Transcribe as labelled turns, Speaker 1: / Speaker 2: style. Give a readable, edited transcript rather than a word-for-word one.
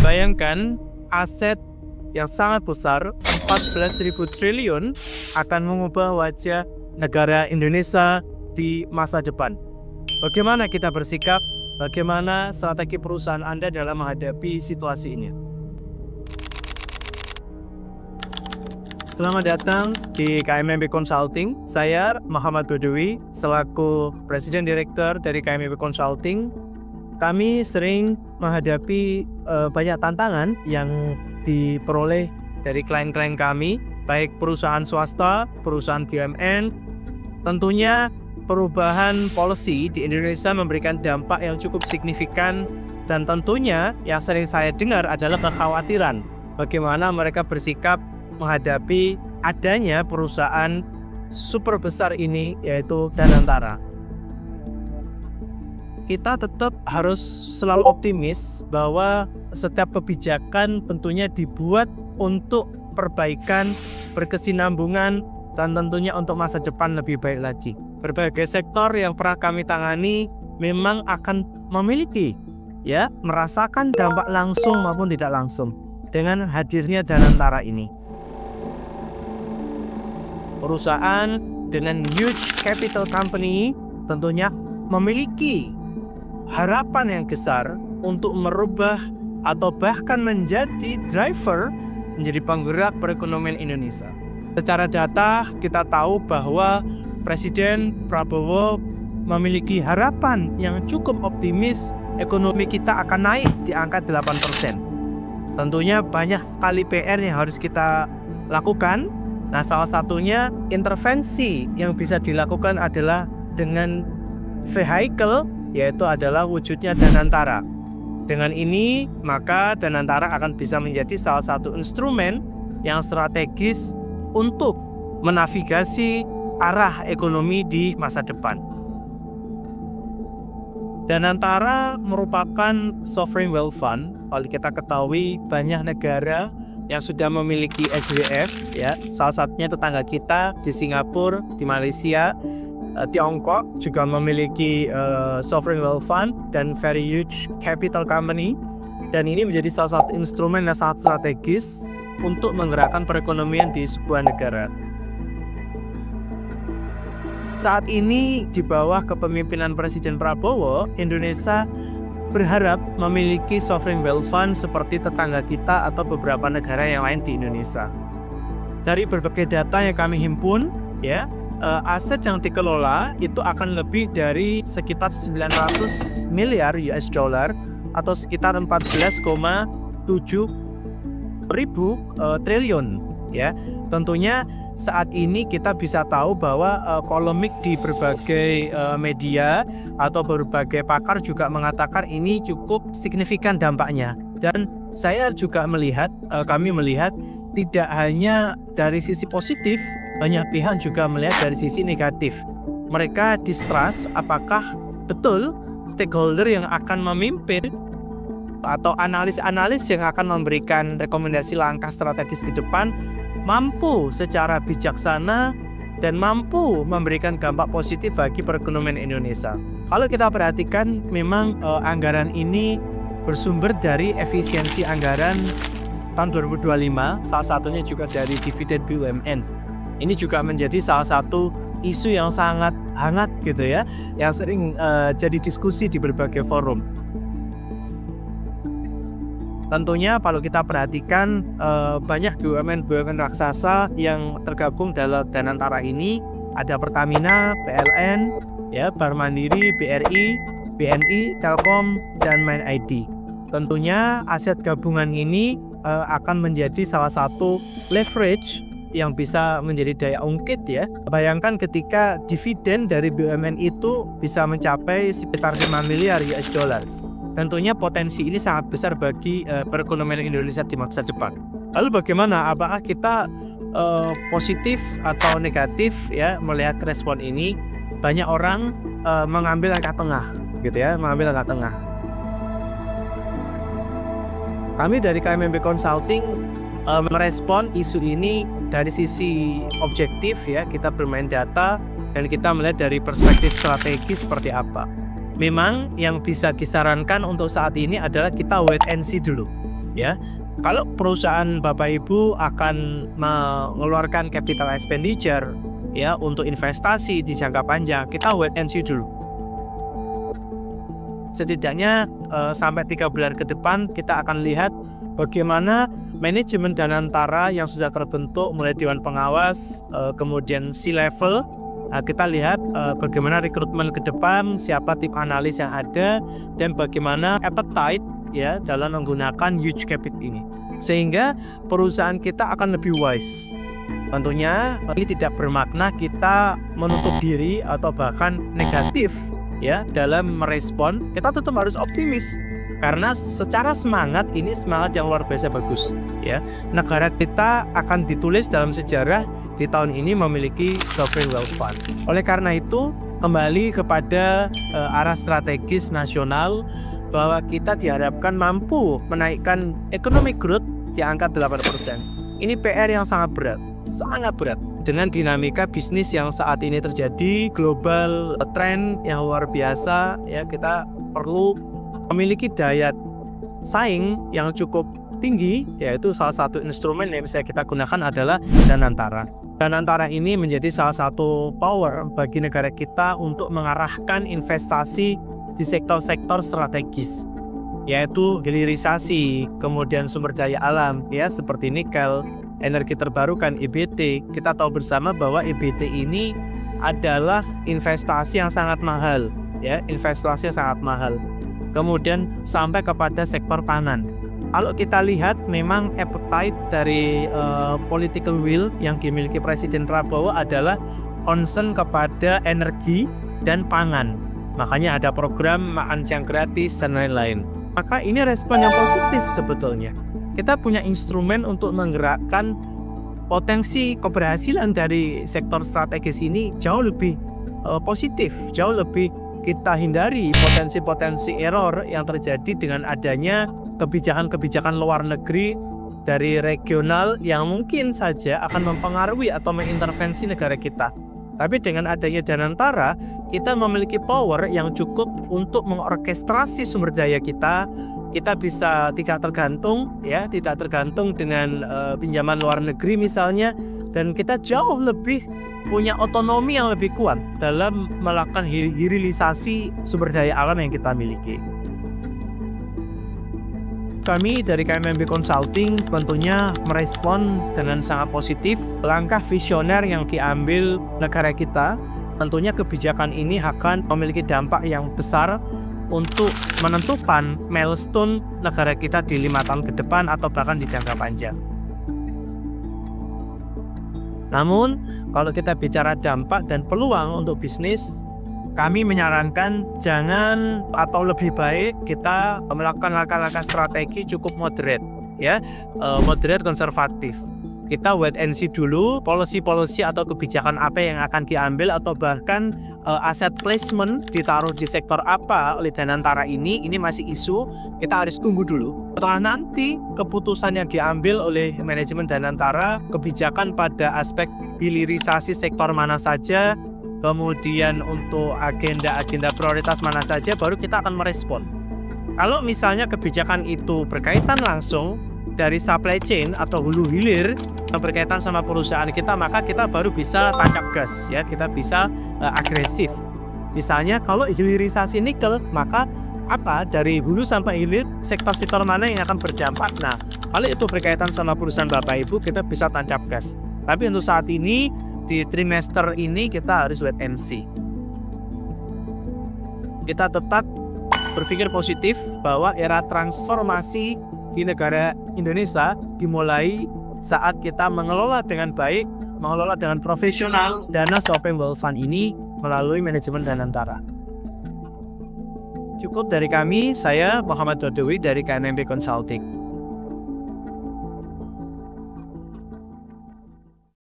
Speaker 1: Bayangkan aset yang sangat besar 14.000 triliun akan mengubah wajah negara Indonesia di masa depan. Bagaimana kita bersikap? Bagaimana strategi perusahaan Anda dalam menghadapi situasi ini? Selamat datang di KMMB Consulting. Saya Muhammad Badawi, selaku Presiden Direktur dari KMMB Consulting. Kami sering menghadapi banyak tantangan yang diperoleh dari klien-klien kami, baik perusahaan swasta, perusahaan BUMN. Tentunya perubahan policy di Indonesia memberikan dampak yang cukup signifikan, dan tentunya yang sering saya dengar adalah kekhawatiran bagaimana mereka bersikap menghadapi adanya perusahaan super besar ini, yaitu Danantara. Kita tetap harus selalu optimis bahwa setiap kebijakan tentunya dibuat untuk perbaikan, berkesinambungan, dan tentunya untuk masa depan lebih baik lagi. Berbagai sektor yang pernah kami tangani memang akan memiliki, merasakan dampak langsung maupun tidak langsung dengan hadirnya Danantara ini. Perusahaan dengan huge capital company tentunya memiliki harapan yang besar untuk merubah atau bahkan menjadi driver, menjadi penggerak perekonomian Indonesia. Secara data kita tahu bahwa Presiden Prabowo memiliki harapan yang cukup optimis ekonomi kita akan naik di angka 8%. Tentunya banyak sekali PR yang harus kita lakukan. Nah, salah satunya intervensi yang bisa dilakukan adalah dengan vehicle, yaitu adalah wujudnya Danantara. Dengan ini, maka Danantara akan bisa menjadi salah satu instrumen yang strategis untuk menavigasi arah ekonomi di masa depan. Danantara merupakan sovereign wealth fund. Kalau kita ketahui banyak negara yang sudah memiliki SWF, salah satunya tetangga kita di Singapura, di Malaysia, Tiongkok juga memiliki sovereign wealth fund dan very huge capital company, dan ini menjadi salah satu instrumen yang sangat strategis untuk menggerakkan perekonomian di sebuah negara. Saat ini di bawah kepemimpinan Presiden Prabowo, Indonesia berharap memiliki sovereign wealth fund seperti tetangga kita atau beberapa negara yang lain di Indonesia. Dari berbagai data yang kami himpun, aset yang dikelola itu akan lebih dari sekitar 900 miliar US dollar atau sekitar 14,7 ribu triliun. Tentunya saat ini kita bisa tahu bahwa polemik di berbagai media atau berbagai pakar juga mengatakan ini cukup signifikan dampaknya. Dan saya juga kami melihat tidak hanya dari sisi positif, banyak pihak juga melihat dari sisi negatif. Mereka distrust apakah betul stakeholder yang akan memimpin atau analis-analis yang akan memberikan rekomendasi langkah strategis ke depan mampu secara bijaksana dan mampu memberikan dampak positif bagi perekonomian Indonesia. Kalau kita perhatikan, memang anggaran ini bersumber dari efisiensi anggaran tahun 2025, salah satunya juga dari dividen BUMN. Ini juga menjadi salah satu isu yang sangat hangat yang sering jadi diskusi di berbagai forum. Tentunya kalau kita perhatikan banyak BUMN raksasa yang tergabung dalam Danantara ini. Ada Pertamina, PLN, Bank Mandiri, BRI, BNI, Telkom, dan Main ID. Tentunya aset gabungan ini akan menjadi salah satu leverage yang bisa menjadi daya ungkit. Bayangkan ketika dividen dari BUMN itu bisa mencapai sekitar 5 miliar US dollar. Tentunya potensi ini sangat besar bagi perekonomian Indonesia di masa depan. Lalu bagaimana? Apakah kita positif atau negatif melihat respon ini? Banyak orang mengambil angka tengah, mengambil angka tengah. Kami dari KMMB Consulting merespon isu ini dari sisi objektif, kita bermain data dan kita melihat dari perspektif strategis seperti apa. Memang yang bisa disarankan untuk saat ini adalah kita wait and see dulu. ya. Kalau perusahaan Bapak Ibu akan mengeluarkan capital expenditure ya untuk investasi di jangka panjang, kita wait and see dulu. Setidaknya sampai 3 bulan ke depan kita akan lihat bagaimana manajemen Danantara yang sudah terbentuk mulai Dewan Pengawas, kemudian C-level. Kita lihat bagaimana rekrutmen ke depan, siapa tim analis yang ada, dan bagaimana appetite ya dalam menggunakan huge capital ini, sehingga perusahaan kita akan lebih wise. Tentunya ini tidak bermakna kita menutup diri atau bahkan negatif ya dalam merespon. Kita tetap harus optimis karena secara semangat ini semangat yang luar biasa bagus ya. Negara kita akan ditulis dalam sejarah di tahun ini memiliki sovereign wealth fund. Oleh karena itu kembali kepada arah strategis nasional bahwa kita diharapkan mampu menaikkan economic growth di angka 8%. Ini PR yang sangat berat dengan dinamika bisnis yang saat ini terjadi, global trend yang luar biasa ya. Kita perlu memiliki daya saing yang cukup tinggi, yaitu salah satu instrumen yang bisa kita gunakan adalah Danantara. Danantara ini menjadi salah satu power bagi negara kita untuk mengarahkan investasi di sektor-sektor strategis, yaitu hilirisasi, kemudian sumber daya alam ya seperti nikel, energi terbarukan EBT. Kita tahu bersama bahwa EBT ini adalah investasi yang sangat mahal ya, investasi yang sangat mahal. Kemudian sampai kepada sektor pangan. Kalau kita lihat memang appetite dari political will yang dimiliki Presiden Prabowo adalah concern kepada energi dan pangan. Makanya ada program makan siang gratis dan lain-lain. Maka ini respon yang positif sebetulnya. Kita punya instrumen untuk menggerakkan potensi keberhasilan dari sektor strategis ini jauh lebih positif, jauh lebih kita hindari potensi-potensi error yang terjadi dengan adanya kebijakan-kebijakan luar negeri dari regional yang mungkin saja akan mempengaruhi atau mengintervensi negara kita. Tapi dengan adanya Danantara, kita memiliki power yang cukup untuk mengorkestrasi sumber daya kita. Kita bisa tidak tergantung dengan pinjaman luar negeri misalnya, dan kita jauh lebih punya otonomi yang lebih kuat dalam melakukan hilirisasi sumber daya alam yang kita miliki. Kami dari KMMB Consulting tentunya merespon dengan sangat positif langkah visioner yang diambil negara kita. Tentunya kebijakan ini akan memiliki dampak yang besar untuk menentukan milestone negara kita di 5 tahun ke depan atau bahkan di jangka panjang. Namun, kalau kita bicara dampak dan peluang untuk bisnis, kami menyarankan jangan atau lebih baik kita melakukan langkah-langkah strategi cukup moderate ya, moderate konservatif. Kita wait and see dulu policy atau kebijakan apa yang akan diambil, atau bahkan aset placement ditaruh di sektor apa oleh Danantara ini masih isu. Kita harus tunggu dulu. Setelah nanti keputusan yang diambil oleh manajemen Danantara, kebijakan pada aspek hilirisasi sektor mana saja, kemudian untuk agenda-agenda prioritas mana saja, baru kita akan merespon. Kalau misalnya kebijakan itu berkaitan langsung dari supply chain atau hulu hilir yang berkaitan sama perusahaan kita, maka kita baru bisa tancap gas ya, kita bisa agresif. Misalnya kalau hilirisasi nikel, maka dari hulu sampai hilir sektor-sektor mana yang akan berdampak. Nah, kalau itu berkaitan sama perusahaan Bapak Ibu, kita bisa tancap gas. Tapi untuk saat ini di trimester ini kita harus wait and see. Kita tetap berpikir positif bahwa era transformasi di negara Indonesia dimulai saat kita mengelola dengan baik, mengelola dengan profesional dana sovereign wealth fund ini melalui manajemen Danantara. Cukup dari kami, saya Muhammad Dodewi dari KMMB Consulting.